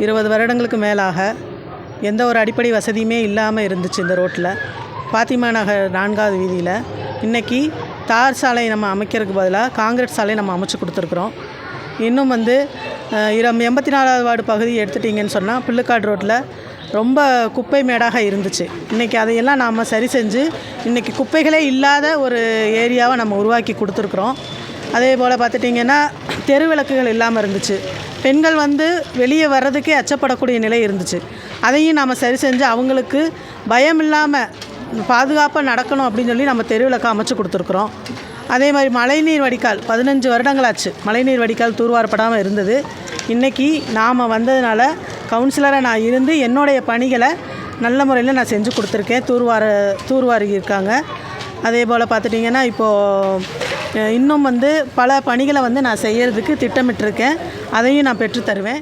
20 வருடங்களுக்கு மேலாக எந்த ஒரு அடிப்படை வசதியுமே இல்லாமல் இருந்துச்சு இந்த ரோட்டில். பாத்திமா நகர் 4வது வீதியில் இன்றைக்கி தார் சாலை நம்ம அமைக்கிறதுக்கு பதிலாக காங்கிரீட் சாலை நம்ம அமைச்சு கொடுத்துருக்குறோம். இன்னும் 84வது வார்டு பகுதி எடுத்துட்டிங்கன்னு சொன்னால் புல்லுக்காடு ரோட்டில் ரொம்ப குப்பை மேடாக இருந்துச்சு. இன்றைக்கி அதையெல்லாம் நாம் சரி செஞ்சு இன்றைக்கி குப்பைகளே இல்லாத ஒரு ஏரியாவை நம்ம உருவாக்கி கொடுத்துருக்குறோம். அதே போல் பார்த்துட்டிங்கன்னா தெரு விளக்குகள் இல்லாமல் இருந்துச்சு. பெண்கள் வெளியே வர்றதுக்கே அச்சப்படக்கூடிய நிலை இருந்துச்சு. அதையும் நாம் சரி செஞ்சு அவங்களுக்கு பயம் இல்லாமல் பாதுகாப்பாக நடக்கணும் அப்படின்னு சொல்லி நம்ம தெரு விளக்கு அமைச்சு கொடுத்துருக்குறோம். அதே மாதிரி மழைநீர் வடிகால் 15 வருடங்களாச்சு மழைநீர் வடிகால் தூர்வாரப்படாமல் இருந்தது. இன்றைக்கி நாம் வந்ததுனால கவுன்சிலராக நான் இருந்து என்னுடைய பணிகளை நல்ல முறையில் நான் செஞ்சு கொடுத்துருக்கேன். தூர்வாரி இருக்காங்க. அதே போல் பார்த்துட்டிங்கன்னா இப்போது இன்னும் பல பணிகளை நான் செய்கிறதுக்கு திட்டமிட்டிருக்கேன். அதையும் நான் பெற்றுத்தருவேன்.